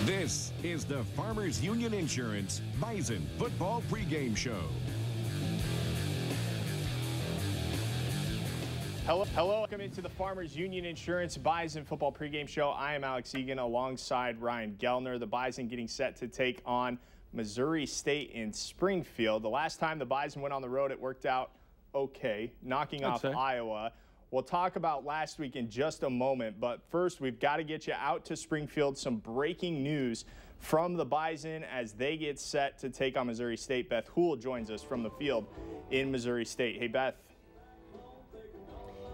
This is the Farmers Union Insurance Bison Football Pregame Show. Hello, welcome into the Farmers Union Insurance Bison Football Pregame Show. I am Alex Egan alongside Ryan Gellner. The Bison getting set to take on Missouri State in Springfield. The last time the Bison went on the road, it worked out okay, knocking off Iowa. We'll talk about last week in just a moment, but first we've got to get you out to Springfield. Some breaking news from the Bison as they get set to take on Missouri State. Beth Houle joins us from the field in Missouri State. Hey, Beth.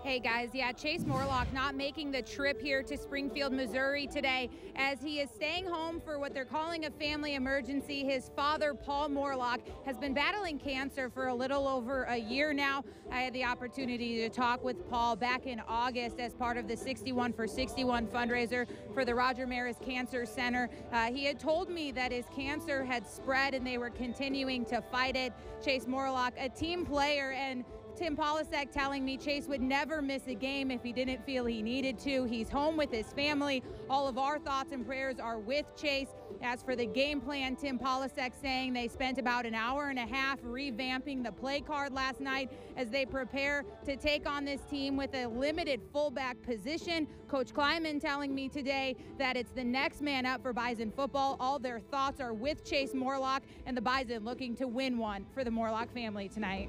Hey guys, yeah, Chase Morlock not making the trip here to Springfield, Missouri today as he is staying home for what they're calling a family emergency. His father, Paul Morlock, has been battling cancer for a little over a year now. I had the opportunity to talk with Paul back in August as part of the 61 for 61 fundraiser for the Roger Maris Cancer Center. He had told me that his cancer had spread and they were continuing to fight it. Chase Morlock, a team player, and Tim Polasek telling me Chase would never miss a game if he didn't feel he needed to. He's home with his family. All of our thoughts and prayers are with Chase. As for the game plan, Tim Polasek saying they spent about an hour and a half revamping the play card last night as they prepare to take on this team with a limited fullback position. Coach Kleiman telling me today that it's the next man up for Bison football. All their thoughts are with Chase Morlock and the Bison looking to win one for the Morlock family tonight.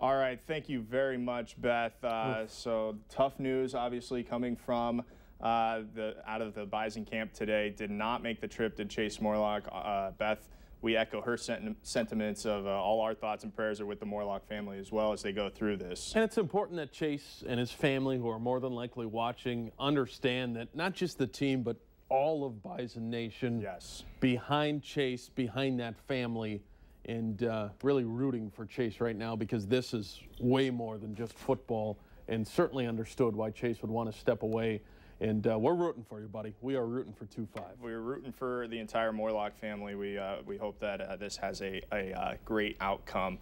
All right, thank you very much, Beth. So tough news, obviously, coming from out of the Bison camp today. Did not make the trip to Chase Morlock. Beth, we echo her sentiments of all our thoughts and prayers are with the Morlock family as well as they go through this. And it's important that Chase and his family, who are more than likely watching, understand that not just the team, but all of Bison Nation, behind Chase, behind that family, and really rooting for Chase right now because this is way more than just football, and certainly understood why Chase would want to step away. And we're rooting for you, buddy. We are rooting for 2-5. We're rooting for the entire Morlock family. We hope that this has a great outcome.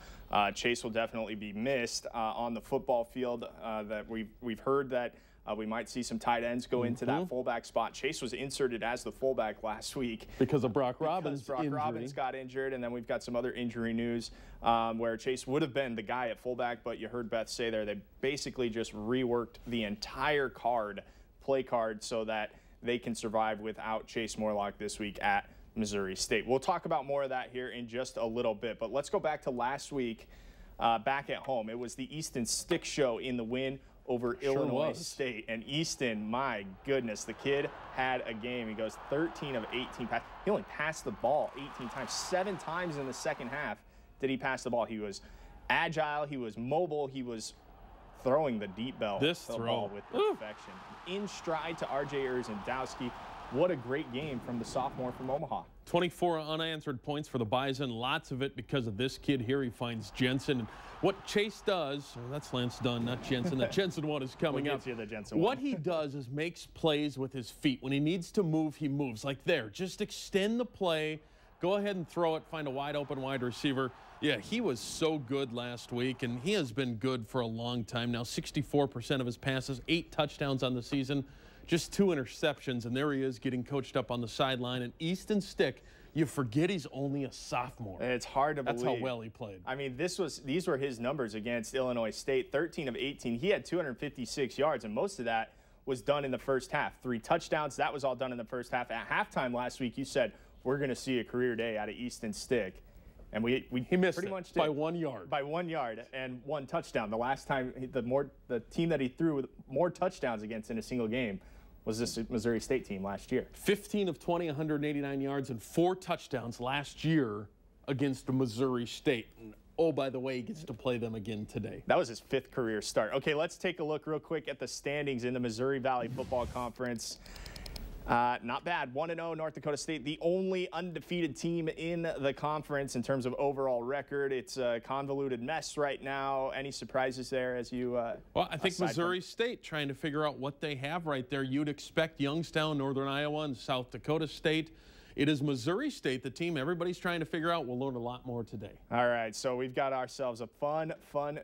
Chase will definitely be missed on the football field. That we've heard that we might see some tight ends go into that fullback spot. Chase was inserted as the fullback last week because of Brock Robbins' injury. Robbins got injured, and then we've got some other injury news where Chase would have been the guy at fullback, but you heard Beth say there they basically just reworked the entire play card, so that they can survive without Chase Morlock this week at Missouri State. We'll talk about more of that here in just a little bit, but let's go back to last week back at home. It was the Easton Stick Show in the win over Illinois State. And Easton, my goodness, the kid had a game. He goes 13 of 18 passes. He only passed the ball 18 times. 7 times in the second half did he pass the ball. He was agile. He was mobile. He was throwing the deep ball with perfection. In stride to R.J. Urzendowski. What a great game from the sophomore from Omaha. 24 unanswered points for the Bison. Lots of it because of this kid here. He finds Jensen. And what Chase does, that's Lance Dunn, not Jensen. The Jensen one is coming up. What he does is makes plays with his feet. When he needs to move, he moves. Like there, just extend the play. Go ahead and throw it. Find a wide open wide receiver. Yeah, he was so good last week, and he has been good for a long time now. 64% of his passes, 8 touchdowns on the season. Just 2 interceptions, and there he is getting coached up on the sideline. And Easton Stick, you forget he's only a sophomore. It's hard to believe. That's how well he played. I mean, these were his numbers against Illinois State. 13 of 18. He had 256 yards, and most of that was done in the first half. 3 touchdowns, that was all done in the first half. At halftime last week, you said, we're going to see a career day out of Easton Stick. And he missed pretty much by 1 yard. By 1 yard and 1 touchdown. The last time, the team that he threw with more touchdowns against in a single game was this Missouri State team last year. 15 of 20, 189 yards, and 4 touchdowns last year against Missouri State. And, oh, by the way, he gets to play them again today. That was his 5th career start. Okay, let's take a look real quick at the standings in the Missouri Valley Football Conference. Not bad. 1-0 North Dakota State, the only undefeated team in the conference in terms of overall record. It's a convoluted mess right now. Any surprises there as you well, I think Missouri State trying to figure out what they have right there. You'd expect Youngstown, Northern Iowa, and South Dakota State. It is Missouri State, the team everybody's trying to figure out. We'll learn a lot more today. All right, so we've got ourselves a fun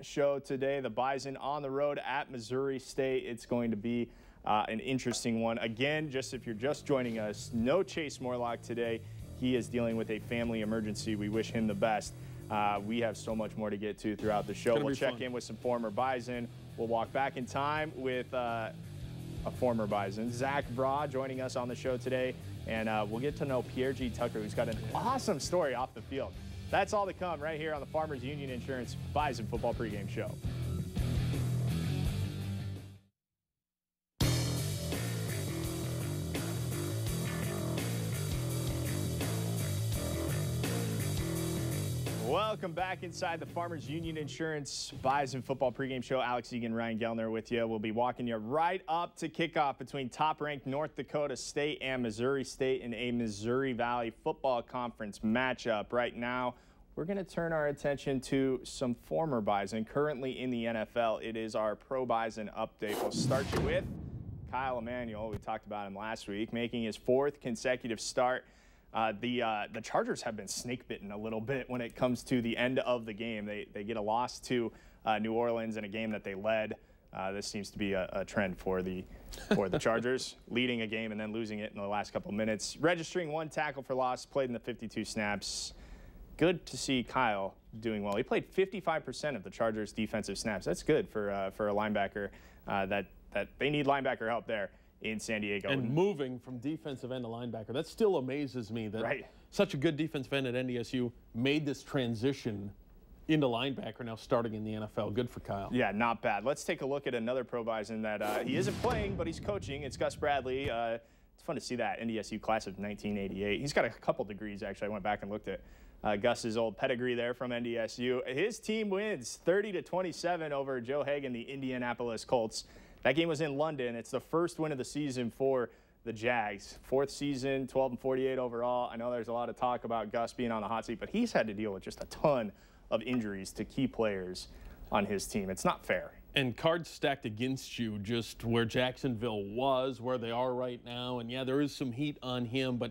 show today. The Bison on the road at Missouri State. It's going to be an interesting one. Again, just if you're just joining us, no Chase Morlock today. He is dealing with a family emergency. We wish him the best. We have so much more to get to throughout the show. We'll check in with some former Bison. We'll walk back in time with a former Bison, Zach Braw, joining us on the show today. And we'll get to know Pierre G. Tucker, who's got an awesome story off the field. That's all to come right here on the Farmers Union Insurance Bison Football Pregame Show. Welcome back inside the Farmers Union Insurance Bison Football Pregame Show. Alex Egan, Ryan Gellner with you. We'll be walking you right up to kickoff between top-ranked North Dakota State and Missouri State in a Missouri Valley Football Conference matchup. Right now, we're going to turn our attention to some former Bison currently in the NFL. It is our Pro Bison update. We'll start you with Kyle Emanuel. We talked about him last week, making his 4th consecutive start. The Chargers have been snake bitten a little bit when it comes to the end of the game. They get a loss to New Orleans in a game that they led. This seems to be a trend for the Chargers, leading a game and then losing it in the last couple of minutes. Registering 1 tackle for loss, played in the 52 snaps. Good to see Kyle doing well. He played 55% of the Chargers' defensive snaps. That's good for a linebacker. That they need linebacker help there in San Diego. And moving from defensive end to linebacker, that still amazes me that such a good defensive end at NDSU made this transition into linebacker, now starting in the NFL. Good for Kyle. Yeah, not bad. Let's take a look at another Pro Bison that he isn't playing, but he's coaching. It's Gus Bradley. It's fun to see that NDSU class of 1988. He's got a couple degrees, actually. I went back and looked at Gus's old pedigree there from NDSU. His team wins 30-27 over Joe Hagan, the Indianapolis Colts. That game was in London. It's the first win of the season for the Jags. 4th season, 12-48 overall. I know there's a lot of talk about Gus being on the hot seat, but he's had to deal with just a ton of injuries to key players on his team. It's not fair. And cards stacked against you, just where Jacksonville was, where they are right now. And, yeah, there is some heat on him, but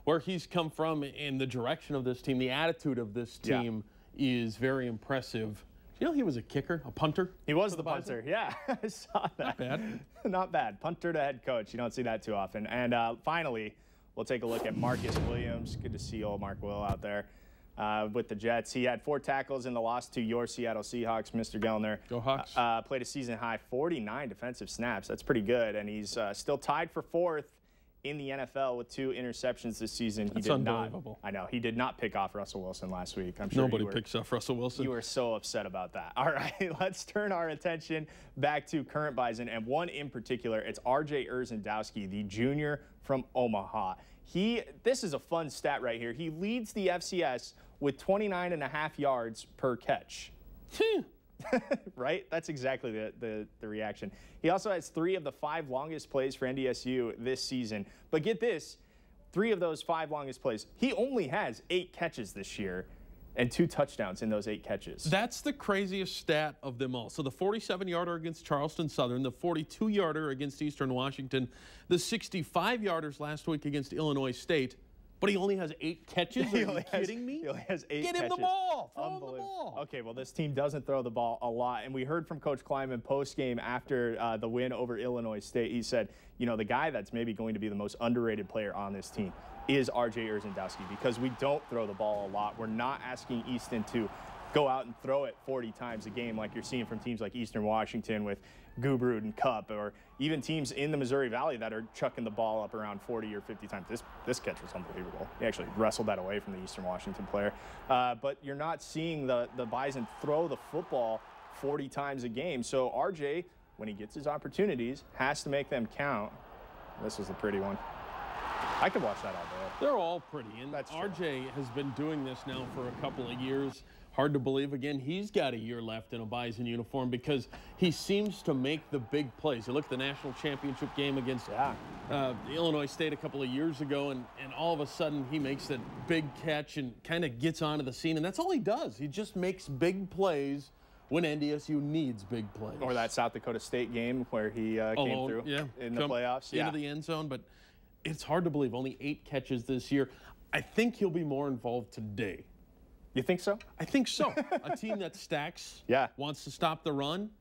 where he's come from in the direction of this team, the attitude of this team is very impressive. You know, he was a kicker, a punter. He was the punter, yeah. I saw that. Not bad. Not bad. Punter to head coach. You don't see that too often. And finally, we'll take a look at Marcus Williams. Good to see old Mark Will out there with the Jets. He had 4 tackles in the loss to your Seattle Seahawks, Mr. Gellner. Go Hawks. Played a season-high 49 defensive snaps. That's pretty good. And he's still tied for 4th in the NFL with 2 interceptions this season. That's unbelievable. I know. He did not pick off Russell Wilson last week. I'm sure nobody picks off Russell Wilson. You were so upset about that. All right, let's turn our attention back to current Bison, and one in particular. It's R.J. Urzendowski, the junior from Omaha. This is a fun stat right here. He leads the FCS with 29.5 yards per catch. Right? That's exactly the reaction. He also has 3 of the 5 longest plays for NDSU this season. But get this, 3 of those 5 longest plays. He only has 8 catches this year and 2 touchdowns in those 8 catches. That's the craziest stat of them all. So the 47-yarder against Charleston Southern, the 42-yarder against Eastern Washington, the 65-yarders last week against Illinois State. But he only has 8 catches? Are you kidding me? He only has 8 catches. Get him the ball. Throw him the ball. Okay, well, this team doesn't throw the ball a lot. And we heard from Coach Kleiman post-game after the win over Illinois State. He said, you know, the guy that's maybe going to be the most underrated player on this team is R.J. Urzendowski because we don't throw the ball a lot. We're not asking Easton to go out and throw it 40 times a game like you're seeing from teams like Eastern Washington with Gubrud and Cup, or even teams in the Missouri Valley that are chucking the ball up around 40 or 50 times. This catch was unbelievable. He actually wrestled that away from the Eastern Washington player. But you're not seeing the Bison throw the football 40 times a game. So RJ, when he gets his opportunities, has to make them count. This was a pretty one. I could watch that all day. They're all pretty. And that's RJ has been doing this now for a couple of years. Hard to believe, again, he's got a year left in a Bison uniform because he seems to make the big plays. You look at the national championship game against Illinois State a couple of years ago, and all of a sudden he makes that big catch and kind of gets onto the scene, and that's all he does. He just makes big plays when NDSU needs big plays. Or that South Dakota State game where he came through in the playoffs. Into the end zone, but it's hard to believe. Only 8 catches this year. I think he'll be more involved today. You think so? I think so. A team that stacks, wants to stop the run,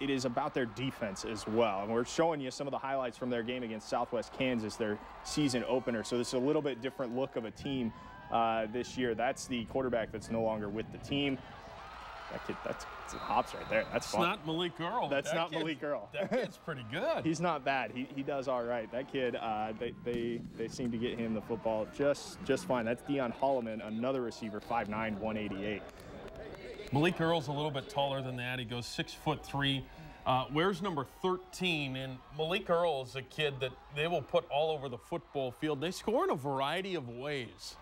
it is about their defense as well. And we're showing you some of the highlights from their game against Southwest Kansas, their season opener. So this is a little bit different look of a team this year. That's the quarterback that's no longer with the team. That kid, that's hops right there. That's fun. Not Malik Earl. That's not Malik Earl. That kid's pretty good. He's not bad. He does all right. That kid, they seem to get him the football just fine. That's Dion Holloman, another receiver, 5'9", 188. Malik Earl's a little bit taller than that. He goes 6'3". Wears number 13, and Malik Earl is a kid that they will put all over the football field. They score in a variety of ways.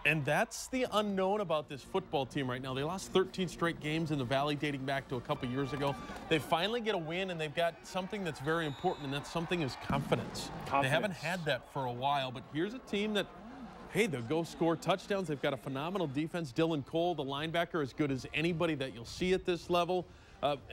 And that's the unknown about this football team right now. They lost 13 straight games in the Valley dating back to a couple years ago. They finally get a win, and they've got something that's very important, and that something is confidence. They haven't had that for a while, but here's a team that, hey, they'll go score touchdowns. They've got a phenomenal defense. Dylan Cole, the linebacker, as good as anybody that you'll see at this level.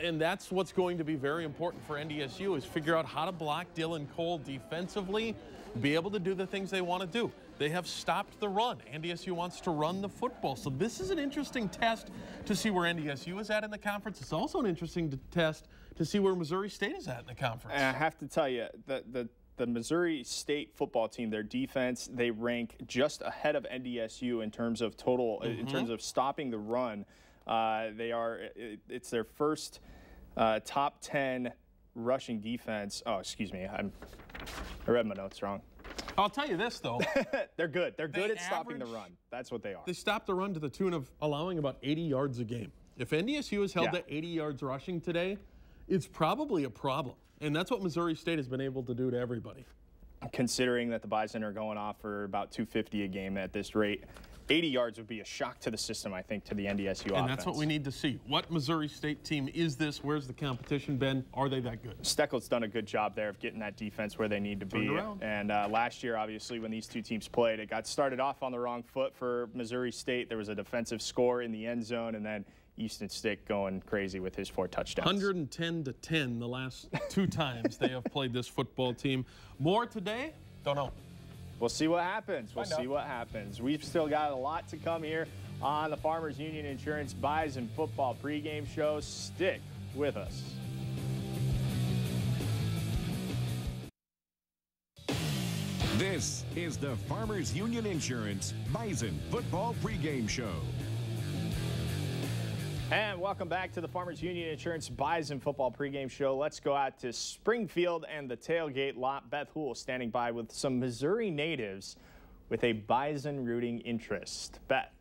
And that's what's going to be very important for NDSU is figure out how to block Dylan Cole defensively, be able to do the things they want to do. They have stopped the run. NDSU wants to run the football. So this is an interesting test to see where NDSU is at in the conference. It's also an interesting test to see where Missouri State is at in the conference. And I have to tell you, the Missouri State football team, their defense, they rank just ahead of NDSU in terms of total, in terms of stopping the run. It's their first top 10 rushing defense. Oh, excuse me. I read my notes wrong. I'll tell you this, though. They're good. They're good at stopping the run. That's what they are. They stopped the run to the tune of allowing about 80 yards a game. If NDSU is held to 80 yards rushing today, it's probably a problem. And that's what Missouri State has been able to do to everybody. Considering that the Bison are going off for about 250 a game at this rate, 80 yards would be a shock to the system, I think, to the NDSU offense. And that's what we need to see. What Missouri State team is this? Where's the competition been? Are they that good? Steckel's done a good job there of getting that defense where they need to be. And last year, obviously, when these two teams played, it got started off on the wrong foot for Missouri State. There was a defensive score in the end zone, and then Easton Stick going crazy with his 4 touchdowns. 110-10 the last 2 times they have played this football team. More today? Don't know. We'll see what happens. We'll see what happens. We've still got a lot to come here on the Farmers Union Insurance Bison Football pregame show. Stick with us. This is the Farmers Union Insurance Bison Football pregame show. And welcome back to the Farmers Union Insurance Bison Football pregame show. Let's go out to Springfield and the tailgate lot. Beth Houle standing by with some Missouri natives with a Bison rooting interest. Beth.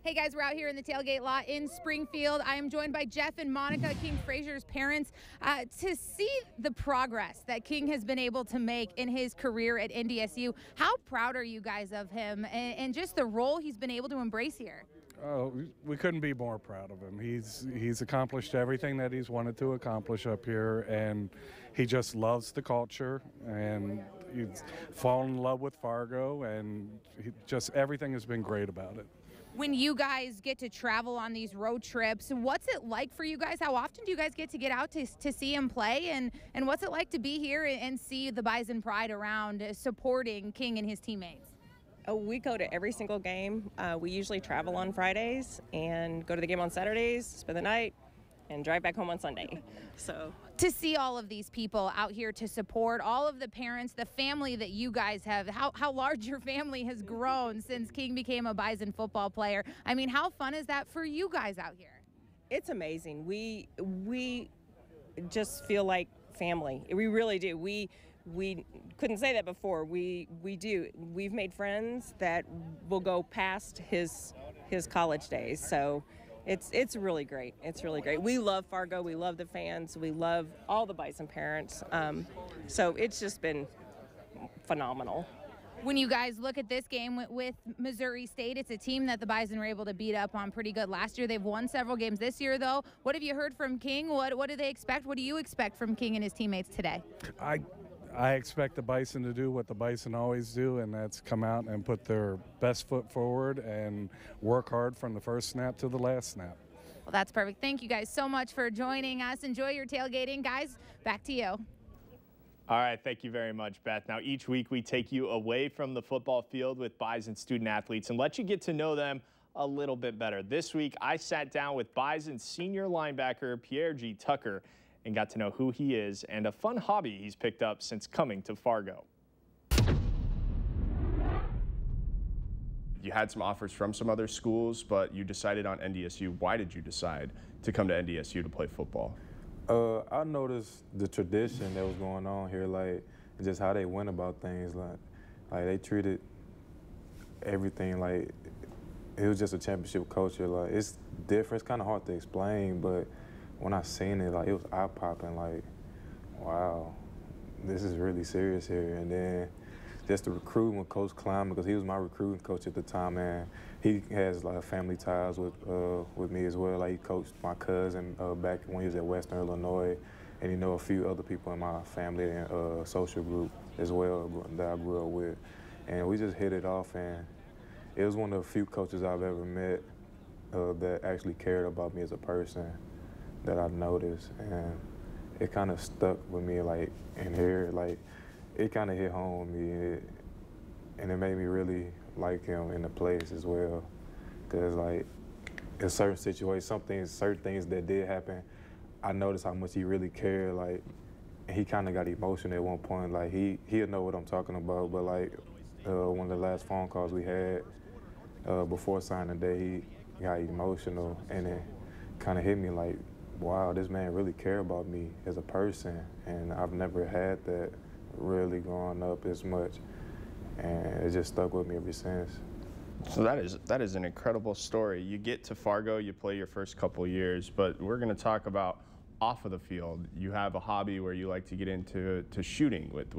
Hey guys, we're out here in the tailgate lot in Springfield. I am joined by Jeff and Monica, King Frazier's parents, to see the progress that King has been able to make in his career at NDSU. How proud are you guys of him and just the role he's been able to embrace here? Oh, we couldn't be more proud of him. He's accomplished everything that he's wanted to accomplish up here, and he just loves the culture, and he's fallen in love with Fargo, and just everything has been great about it. When you guys get to travel on these road trips, what's it like for you guys? How often do you guys get out to see him play, and what's it like to be here and see the Bison pride around supporting King and his teammates? We go to every single game. We usually travel on Fridays and go to the game on Saturdays, spend the night, and drive back home on Sunday. So to see all of these people out here to support, all of the parents, the family that you guys have, how large your family has grown since King became a Bison football player. I mean, how fun is that for you guys out here? It's amazing. We just feel like family. We really do. We couldn't say that before. We do. We've made friends that will go past his college days. So it's really great. It's really great. We love Fargo. We love the fans. We love all the Bison parents. So it's just been phenomenal. When you guys look at this game with Missouri State, it's a team that the Bison were able to beat up on pretty good last year. They've won several games this year, though. What have you heard from King? What do they expect? What do you expect from King and his teammates today? I expect the Bison to do what the Bison always do, and that's come out and put their best foot forward and work hard from the first snap to the last snap. Well, that's perfect. Thank you guys so much for joining us. Enjoy your tailgating. Guys, back to you. All right, thank you very much, Beth. Now, each week we take you away from the football field with Bison student athletes and let you get to know them a little bit better. This week, I sat down with Bison senior linebacker Pierre G. Tucker and got to know who he is and a fun hobby he's picked up since coming to Fargo. You had some offers from some other schools, but you decided on NDSU. Why did you decide to come to NDSU to play football? I noticed the tradition that was going on here, like just how they went about things. Like they treated everything like it was just a championship culture. Like it's different. It's kind of hard to explain, but when I seen it, like it was eye-popping. Like, wow, this is really serious here. And then just the recruiting with Coach Klein, because he was my recruiting coach at the time, and he has like family ties with me as well. Like he coached my cousin back when he was at Western Illinois, and he know a few other people in my family and social group as well that I grew up with. And we just hit it off, and it was one of the few coaches I've ever met that actually cared about me as a person that I noticed, and it kind of stuck with me, like in here, like it kind of hit home with me, and it made me really like him in the place as well, because like in certain situations, certain things that did happen, I noticed how much he really cared, like, and he kind of got emotional at one point, like he'll know what I'm talking about, but like one of the last phone calls we had before signing day, he got emotional, and it kind of hit me like, wow, this man really cared about me as a person, and I've never had that really growing up as much, and it just stuck with me ever since. So that is an incredible story. You get to Fargo, you play your first couple years, but we're going to talk about off of the field. You have a hobby where you like to get into shooting with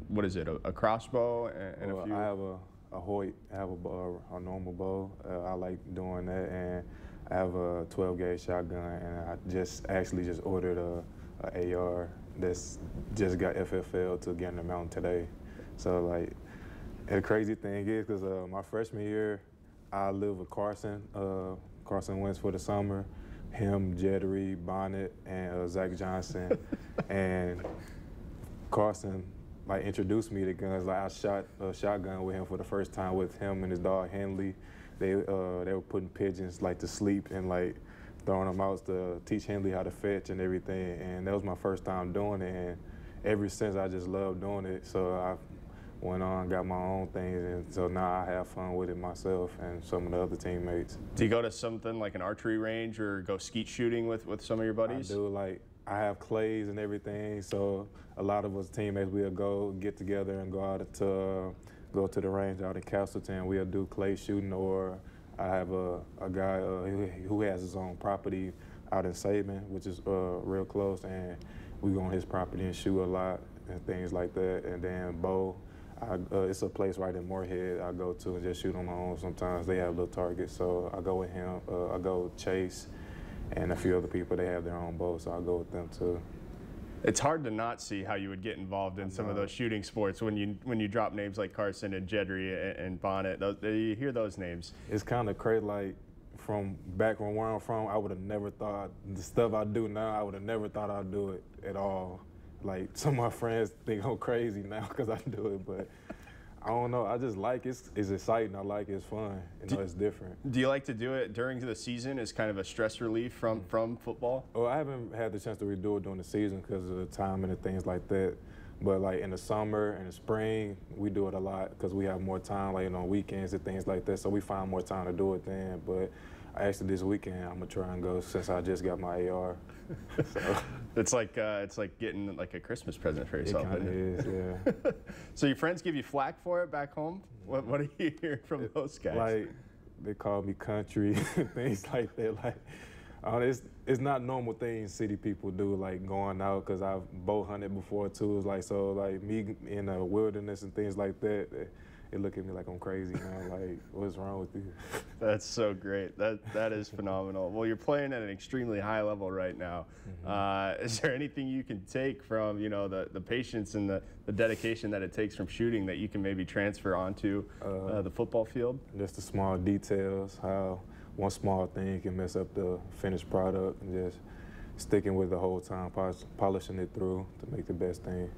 what is it, a crossbow and well, a few? I have a Hoyt, I have a normal bow. I like doing that, and I have a 12-gauge shotgun, and I actually just ordered a AR that's just got FFL to Gander Mountain today. So like, and the crazy thing is, because my freshman year, I lived with Carson. Carson Wentz for the summer. Him, Jedry, Bonnet, and Zach Johnson. And Carson like introduced me to guns. Like I shot a shotgun with him for the first time with him and his dog Henley. They were putting pigeons like to sleep and like throwing them out to teach Henley how to fetch and everything. And that was my first time doing it. And ever since I just loved doing it. So I went on, got my own things, and so now I have fun with it myself and some of the other teammates. Do you go to something like an archery range or go skeet shooting with some of your buddies? I do. Like I have clays and everything, so a lot of us teammates will get together and go to the range out in Castleton. We'll do clay shooting, or I have a guy who has his own property out in Sabin, which is real close, and we go on his property and shoot a lot and things like that. And then Bo, it's a place right in Moorhead I go to and just shoot on my own sometimes. They have little targets, so I go with him. I go with Chase and a few other people. They have their own bows, so I go with them too. It's hard to not see how you would get involved in some of those shooting sports when you drop names like Carson and Jedry and Bonnet. You hear those names. It's kind of crazy. Like from back from where I'm from, I would have never thought the stuff I do now. I would have never thought I'd do it at all. Like some of my friends think I'm crazy now because I do it, but I don't know. I just like it. It's exciting. I like it. It's fun. It's different. Do you like to do it during the season as kind of a stress relief from football? Well, I haven't had the chance to redo it during the season because of the timing and things like that. But like in the summer and the spring, we do it a lot because we have more time, like on weekends and things like that. So we find more time to do it then. But actually this weekend, I'm gonna try and go since I just got my AR. So. It's like getting like a Christmas present for yourself. It kind of is, yeah. So your friends give you flack for it back home? What are you hearing from those guys? Like they call me country, things like that. Like it's not normal things city people do, like going out, because I've bow hunted before too. It's like, so like me in the wilderness and things like that. They look at me like I'm crazy, man. Like, what's wrong with you? That's so great. That is phenomenal. Well, you're playing at an extremely high level right now. Mm-hmm. Is there anything you can take from the patience and the dedication that it takes from shooting that you can maybe transfer onto the football field? Just the small details, how one small thing can mess up the finished product, and just sticking with the whole time, polishing it through to make the best thing.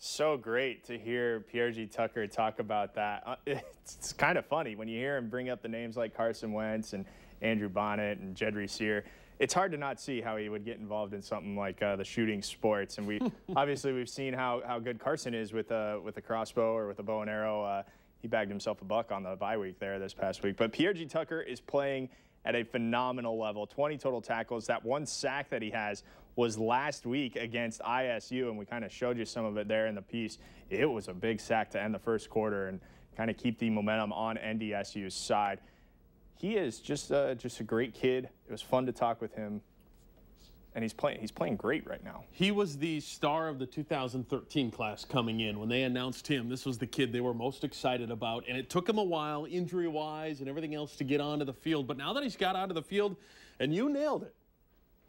So great to hear Pierre-G. Tucker talk about that. It's kind of funny when you hear him bring up the names like Carson Wentz and Andrew Bonnet and Jedry Sear. It's hard to not see how he would get involved in something like the shooting sports. And we've seen how good Carson is with a crossbow or with a bow and arrow. He bagged himself a buck on the bye week there this past week. But Pierre-G. Tucker is playing at a phenomenal level. 20 total tackles. That one sack that he has was last week against ISU, and we kind of showed you some of it there in the piece. It was a big sack to end the first quarter and kind of keep the momentum on NDSU's side. He is just a great kid. It was fun to talk with him, and he's playing great right now. He was the star of the 2013 class coming in. When they announced him, this was the kid they were most excited about, and it took him a while, injury-wise and everything else, to get onto the field. But now that he's got onto the field, and you nailed it,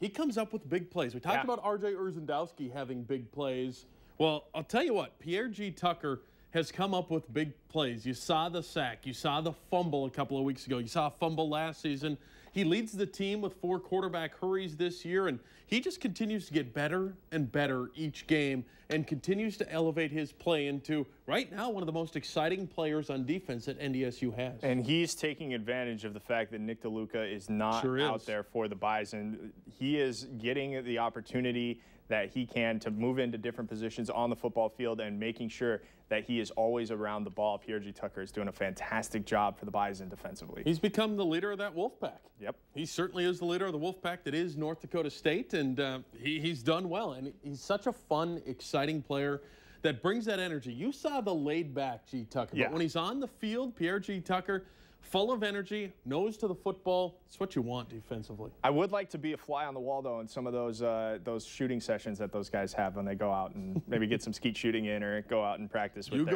he comes up with big plays. We talked about R.J. Urzendowski having big plays. Well, I'll tell you what, Pierre-G. Tucker has come up with big plays. You saw the sack. You saw the fumble a couple of weeks ago. You saw a fumble last season. He leads the team with 4 quarterback hurries this year, and he just continues to get better and better each game and continues to elevate his play into, right now, one of the most exciting players on defense that NDSU has. And he's taking advantage of the fact that Nick DeLuca is not out there for the Bison. He is getting the opportunity that he can to move into different positions on the football field and making sure that he is always around the ball. Pierre-G. Tucker is doing a fantastic job for the Bison defensively. He's become the leader of that Wolfpack. Yep. He certainly is the leader of the Wolfpack that is North Dakota State, and he's done well. And he's such a fun, exciting player that brings that energy. You saw the laid-back G. Tucker, but when he's on the field, Pierre-G. Tucker, full of energy, nose to the football. It's what you want defensively. I would like to be a fly on the wall, though, in some of those shooting sessions that those guys have when they go out and maybe get some skeet shooting in or go out and practice with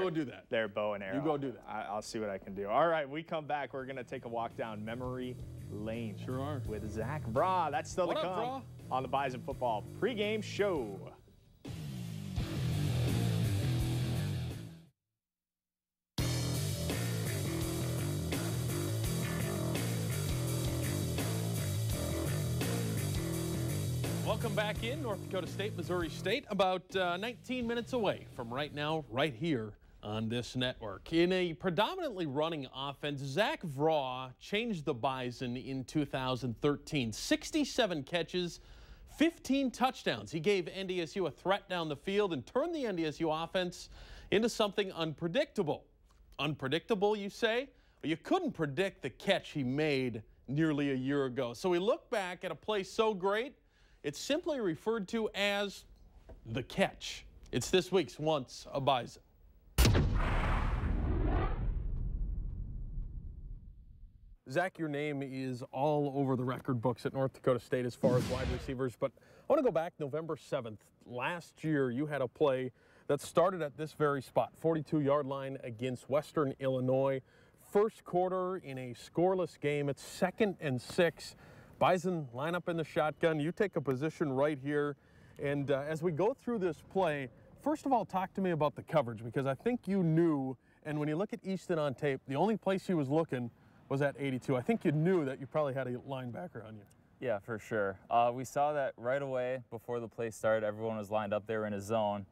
their bow and arrow. You go do that. I'll see what I can do. All right, we come back. We're going to take a walk down memory lane. Sure are. With Zach Braw. That's still to come on the Bison Football pregame show. Welcome back in. North Dakota State, Missouri State, about 19 minutes away from right now, right here on this network. In a predominantly running offense, Zach Vraw changed the Bison in 2013. 67 catches, 15 touchdowns. He gave NDSU a threat down the field and turned the NDSU offense into something unpredictable. Unpredictable, you say? But you couldn't predict the catch he made nearly a year ago. So we look back at a play so great, it's simply referred to as the catch. It's this week's Once a Bison. Zach, your name is all over the record books at North Dakota State as far as wide receivers, but I want to go back November 7th. Last year, you had a play that started at this very spot, 42-yard line against Western Illinois. First quarter in a scoreless game. It's 2nd and 6. Bison line up in the shotgun. You take a position right here. And as we go through this play, first of all, talk to me about the coverage, because I think you knew, and when you look at Easton on tape, the only place he was looking was at 82. I think you knew that you probably had a linebacker on you. Yeah, for sure. We saw that right away before the play started. Everyone was lined up there in a zone.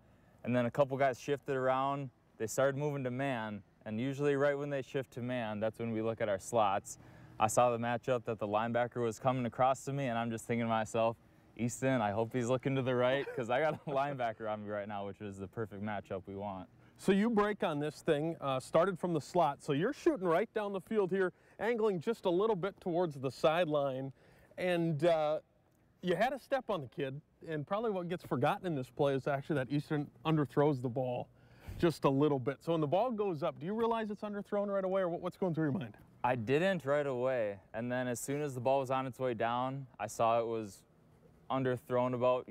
And then a couple guys shifted around. They started moving to man. And usually right when they shift to man, that's when we look at our slots. I saw the matchup that the linebacker was coming across to me, and I'm just thinking to myself, Easton, I hope he's looking to the right, because I got a linebacker on me right now, which is the perfect matchup we want. So you break on this thing, started from the slot. So you're shooting right down the field here, angling just a little bit towards the sideline. And you had a step on the kid, and probably what gets forgotten in this play is actually that Easton underthrows the ball just a little bit. So when the ball goes up, do you realize it's underthrown right away, or what's going through your mind? I didn't right away, and then as soon as the ball was on its way down, I saw it was underthrown about,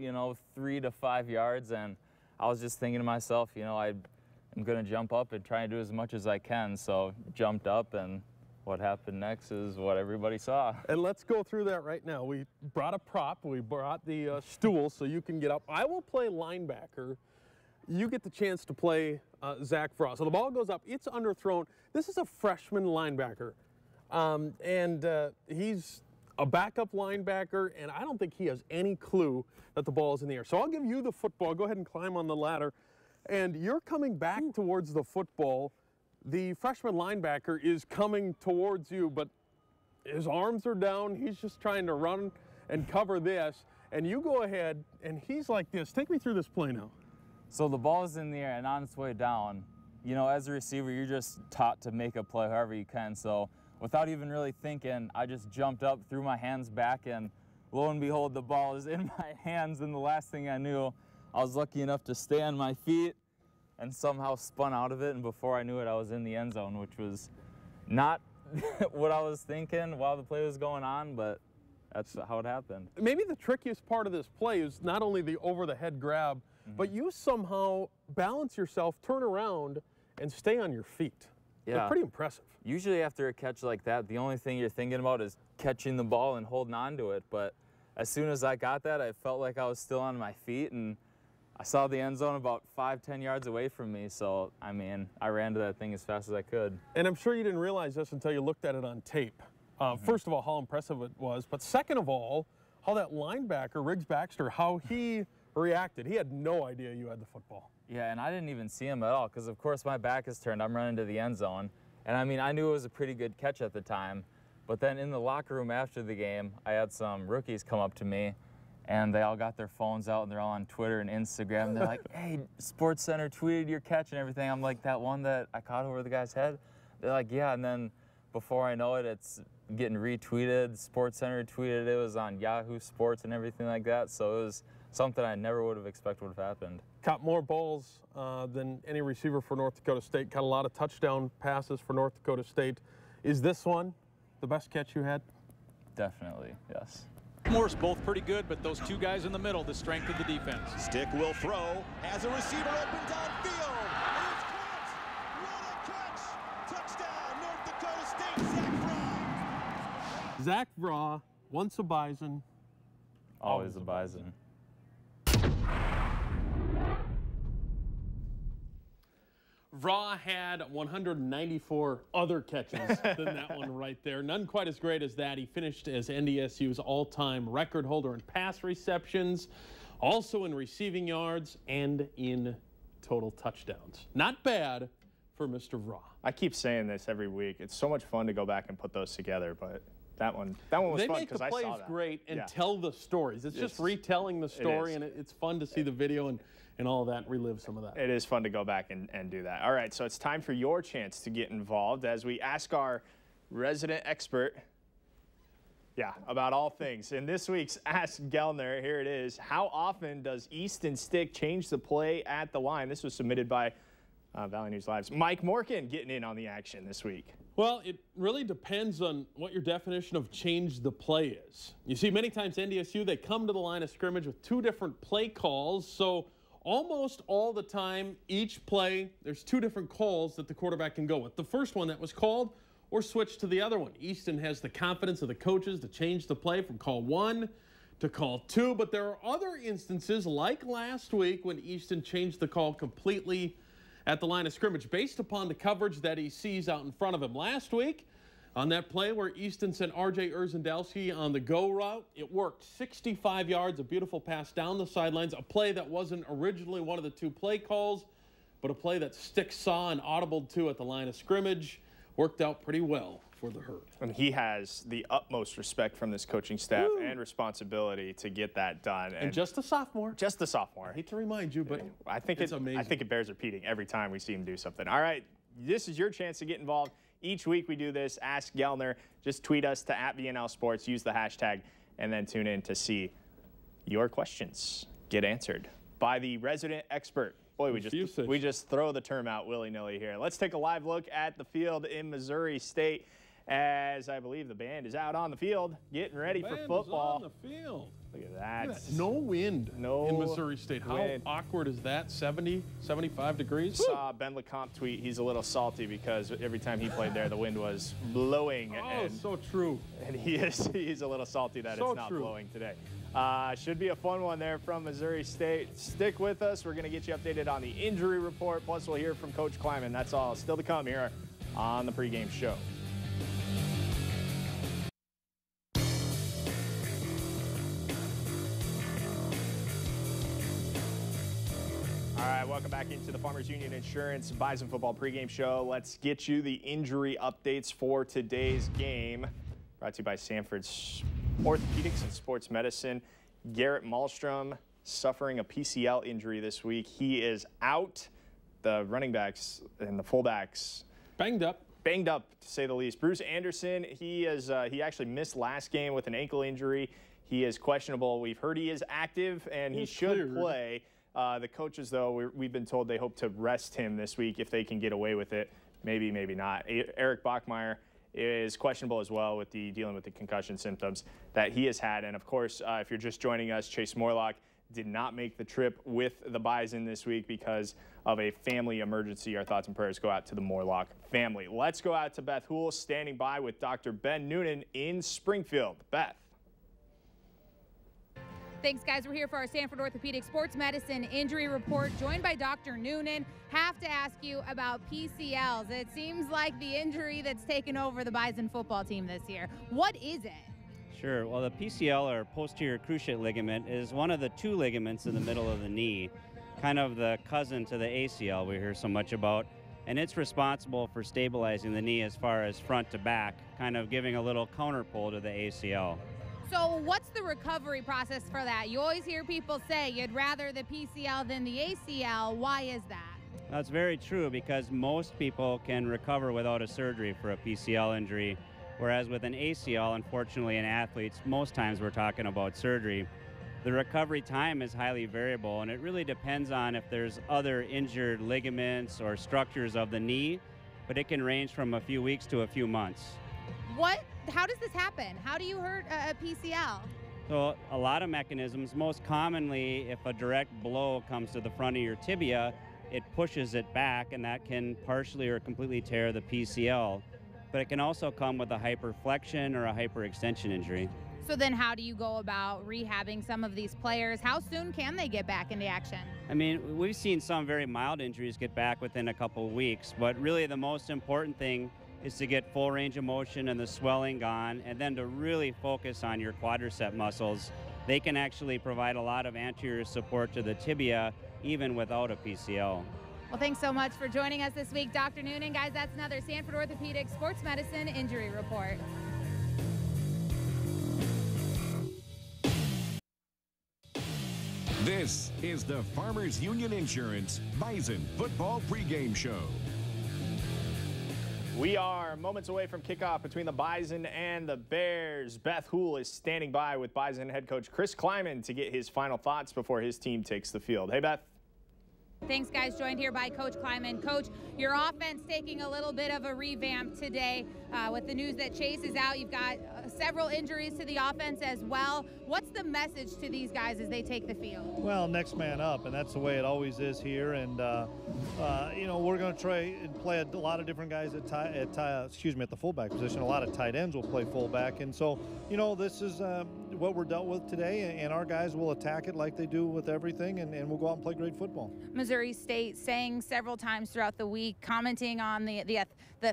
3 to 5 yards, and I was just thinking to myself, I'm going to jump up and try and do as much as I can. So jumped up, and what happened next is what everybody saw. And let's go through that right now. We brought a prop. We brought the stool so you can get up. I will play linebacker. You get the chance to play Zach Vraw. So the ball goes up. It's underthrown. This is a freshman linebacker. He's a backup linebacker, and I don't think he has any clue that the ball is in the air. So I'll give you the football. Go ahead and climb on the ladder. and you're coming back towards the football. The freshman linebacker is coming towards you, but his arms are down. He's just trying to run and cover this, and you go ahead, and he's like this. Take me through this play now. So the ball is in the air and on its way down. You know, as a receiver, you're just taught to make a play however you can. So without even really thinking, I just jumped up, threw my hands back, and lo and behold, the ball is in my hands. And the last thing I knew, I was lucky enough to stay on my feet and somehow spun out of it. And before I knew it, I was in the end zone, which was not what I was thinking while the play was going on, but that's how it happened. Maybe the trickiest part of this play is not only the over-the-head grab, but you somehow balance yourself, turn around, and stay on your feet. Yeah. They're pretty impressive. Usually after a catch like that, the only thing you're thinking about is catching the ball and holding on to it. But as soon as I got that, I felt like I was still on my feet, and I saw the end zone about 5-10 yards away from me. So, I mean, I ran to that thing as fast as I could. And I'm sure you didn't realize this until you looked at it on tape. First of all, how impressive it was. But second of all, how that linebacker, Riggs Baxter, how he reacted. He had no idea you had the football. Yeah, and I didn't even see him at all because, of course, my back is turned. I'm running to the end zone. And, I mean, I knew it was a pretty good catch at the time. But then in the locker room after the game, I had some rookies come up to me, and they all got their phones out, and they're all on Twitter and Instagram. And they're like, hey, SportsCenter tweeted your catch and everything. I'm like, that one that I caught over the guy's head? They're like, yeah. And then before I know it, it's getting retweeted. SportsCenter tweeted it. Was on Yahoo Sports and everything like that. So it was something I never would have expected would have happened. Caught more balls than any receiver for North Dakota State. Caught a lot of touchdown passes for North Dakota State. Is this one the best catch you had? Definitely, yes. Morse both pretty good, but those two guys in the middle, the strength of the defense. Stick will throw, has a receiver open downfield. It's caught. What a catch. Touchdown, North Dakota State, Zach Vraw. Zach Vraw, once a Bison. Always a Bison. Vraw had 194 other catches than that one right there. None quite as great as that. He finished as NDSU's all-time record holder in pass receptions, also in receiving yards, and in total touchdowns. Not bad for Mr. Vraw. I keep saying this every week. It's so much fun to go back and put those together, but that one was fun because I saw that. They make the plays great and tell the stories. It's just retelling the story, and it's fun to see the video and all of that, relive some of that. It is fun to go back and do that. All right, so it's time for your chance to get involved as we ask our resident expert, about all things. In this week's Ask Gellner, here it is. How often does Easton Stick change the play at the line? This was submitted by Valley News Live's Mike Morkin getting in on the action this week. Well, it really depends on what your definition of change the play is. You see, many times NDSU, they come to the line of scrimmage with two different play calls, so almost all the time, each play, there's two different calls that the quarterback can go with. The first one that was called or switch to the other one. Easton has the confidence of the coaches to change the play from call 1 to call 2, but there are other instances like last week when Easton changed the call completely at the line of scrimmage based upon the coverage that he sees out in front of him. Last week, on that play where Easton sent R.J. Urzendowski on the go route, it worked 65 yards, a beautiful pass down the sidelines, a play that wasn't originally one of the two play calls, but a play that Stick saw and audibled to at the line of scrimmage. Worked out pretty well for the Herd. And he has the utmost respect from this coaching staff and responsibility to get that done. And just a sophomore. Just a sophomore. I hate to remind you, but I think it's amazing. I think it bears repeating every time we see him do something. All right, this is your chance to get involved. Each week we do this, Ask Gellner. Just tweet us to @VNL Sports, use the hashtag, and then tune in to see your questions get answered by the resident expert. Boy, we just throw the term out willy-nilly here. Let's take a live look at the field in Missouri State as I believe the band is out on the field getting ready for football. On the field. Look at that. Look at that. No wind in Missouri State. How awkward is that? 70, 75 degrees? Saw Ben LeCompte tweet he's a little salty because every time he played there, the wind was blowing. Oh, so true. And he's a little salty that it's not blowing today. Should be a fun one there from Missouri State. Stick with us. We're going to get you updated on the injury report. Plus, we'll hear from Coach Kleiman. That's all still to come here on the pregame show. All right, welcome back into the Farmers Union Insurance Bison Football pregame show. Let's get you the injury updates for today's game. Brought to you by Sanford's Orthopedics and Sports Medicine. Garrett Malmstrom suffering a PCL injury this week. He is out. The running backs and the fullbacks banged up, to say the least. Bruce Anderson, he actually missed last game with an ankle injury. He is questionable. We've heard he is active and he should play. The coaches, though, we've been told they hope to rest him this week if they can get away with it. Maybe, maybe not. Eric Bachmeier is questionable as well with dealing with the concussion symptoms that he has had. And, of course, if you're just joining us, Chase Morlock did not make the trip with the Bison this week because of a family emergency. Our thoughts and prayers go out to the Morlock family. Let's go out to Beth Houle, standing by with Dr. Ben Noonan in Springfield. Beth. Thanks, guys. We're here for our Sanford Orthopedic Sports Medicine injury report, joined by Dr. Noonan. Have to ask you about PCLs. It seems like the injury that's taken over the Bison football team this year. What is it? Sure. Well, the PCL, or posterior cruciate ligament, is one of the two ligaments in the middle of the knee, kind of the cousin to the ACL we hear so much about, and it's responsible for stabilizing the knee as far as front to back, kind of giving a little counterpole to the ACL. So what's the recovery process for that? You always hear people say you'd rather the PCL than the ACL. Why is that? That's very true, because most people can recover without a surgery for a PCL injury, whereas with an ACL, unfortunately, in athletes, most times we're talking about surgery. The recovery time is highly variable, and it really depends on if there's other injured ligaments or structures of the knee, but it can range from a few weeks to a few months. How does this happen? How do you hurt a PCL? So a lot of mechanisms. Most commonly, if a direct blow comes to the front of your tibia, it pushes it back, and that can partially or completely tear the PCL. But it can also come with a hyperflexion or a hyperextension injury. So then how do you go about rehabbing some of these players? How soon can they get back into action? I mean, we've seen some very mild injuries get back within a couple of weeks, but really the most important thing is to get full range of motion and the swelling gone, and then to really focus on your quadricep muscles. They can actually provide a lot of anterior support to the tibia even without a PCL. Well, thanks so much for joining us this week, Dr. Noonan. Guys, that's another Sanford Orthopedic Sports Medicine injury report. This is the Farmers Union Insurance Bison Football pregame show. We are moments away from kickoff between the Bison and the Bears. Beth Houle is standing by with Bison head coach Chris Kleiman to get his final thoughts before his team takes the field. Hey, Beth. Thanks, guys. Joined here by Coach Kleiman. Coach, your offense taking a little bit of a revamp today with the news that Chase is out. You've got several injuries to the offense as well. What's the message to these guys as they take the field? Well, next man up, and that's the way it always is here. And you know, we're going to try and play a lot of different guys at the fullback position. A lot of tight ends will play fullback, and so you know, this is what we're dealt with today, and our guys will attack it like they do with everything, and we'll go out and play great football. Missouri State saying several times throughout the week, commenting on the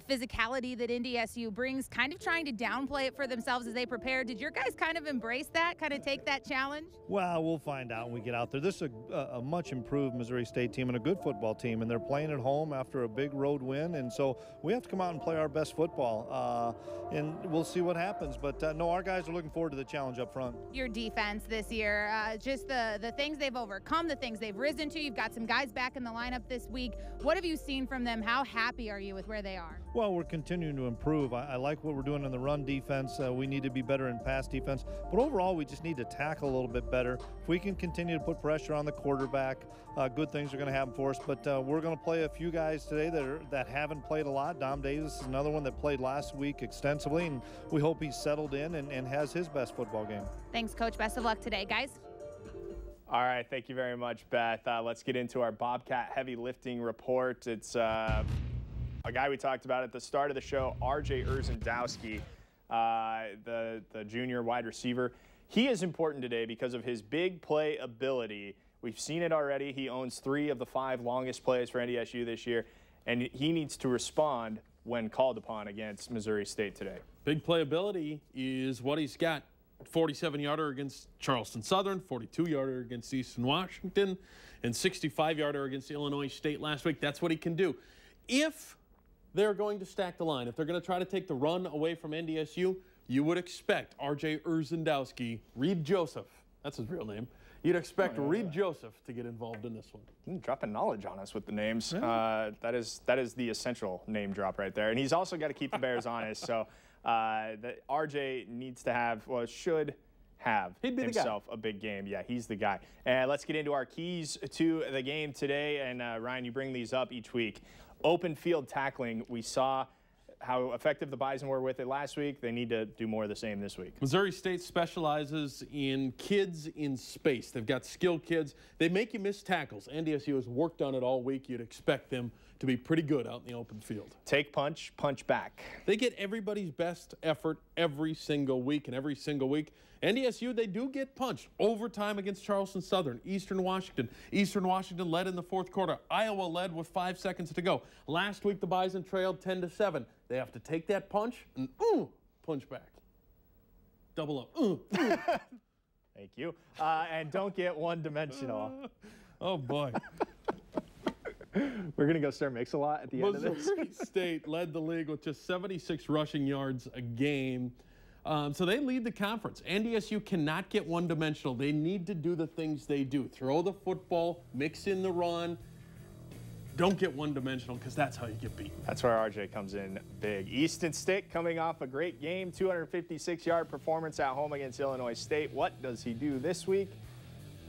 physicality that NDSU brings, kind of trying to downplay it for themselves as they prepare. Did your guys kind of embrace that, kind of take that challenge? Well, we'll find out when we get out there. This is a much improved Missouri State team and a good football team, and they're playing at home after a big road win, and so we have to come out and play our best football, and we'll see what happens. But no, our guys are looking forward to the challenge up front. Your defense this year, just the things they've overcome, the things they've risen to. You've got some guys back in the lineup this week. What have you seen from them? How happy are you with where they are? Well, we're continuing to improve. I like what we're doing in the run defense. We need to be better in pass defense. But overall, we just need to tackle a little bit better. If we can continue to put pressure on the quarterback, good things are going to happen for us. But we're going to play a few guys today that haven't played a lot. Dom Davis is another one that played last week extensively, and we hope he's settled in and has his best football game. Thanks, Coach. Best of luck today, guys. All right, thank you very much, Beth. Let's get into our Bobcat heavy lifting report. It's a guy we talked about at the start of the show, R.J. Urzendowski, the junior wide receiver. He is important today because of his big play ability. We've seen it already. He owns 3 of the 5 longest plays for NDSU this year, and he needs to respond when called upon against Missouri State today. Big playability is what he's got. 47-yarder against Charleston Southern, 42-yarder against Eastern Washington, and 65-yarder against Illinois State last week. That's what he can do. If they're going to stack the line, if they're going to try to take the run away from NDSU, you would expect R.J. Urzendowski, Reed Joseph, that's his real name, you'd expect Reed Joseph to get involved in this one. Dropping knowledge on us with the names. Yeah. That is the essential name drop right there. And he's also got to keep the Bears honest. So RJ needs to have, well, should have himself a big game. Yeah, he's the guy. And let's get into our keys to the game today. And Ryan, you bring these up each week. Open field tackling. We saw how effective the Bison were with it last week. They need to do more of the same this week. Missouri State specializes in kids in space. They've got skilled kids. They make you miss tackles. NDSU has worked on it all week. You'd expect them to be pretty good out in the open field. Take punch, punch back. They get everybody's best effort every single week, and every single week, NDSU, they do get punched. Overtime against Charleston Southern, Eastern Washington. Eastern Washington led in the fourth quarter. Iowa led with 5 seconds to go. Last week, the Bison trailed 10-7. They have to take that punch and punch back. Double up. Thank you. And don't get one-dimensional. Oh, boy. We're going to go Sir Mix-a-Lot at the end of this. Missouri State led the league with just 76 rushing yards a game. So they lead the conference. NDSU cannot get one-dimensional. They need to do the things they do. Throw the football, mix in the run. Don't get one-dimensional, because that's how you get beat. That's where RJ comes in big. Easton Stick coming off a great game, 256-yard performance at home against Illinois State. What does he do this week?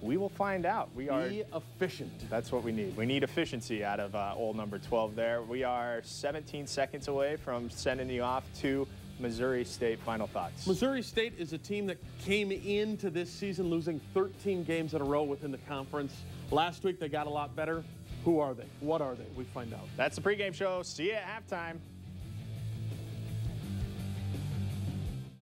We will find out. Be efficient. That's what we need. We need efficiency out of old number 12 there. We are 17 seconds away from sending you off to Missouri State. Final thoughts. Missouri State is a team that came into this season losing 13 games in a row within the conference. Last week they got a lot better. Who are they? What are they? We find out. That's the pregame show. See you at halftime.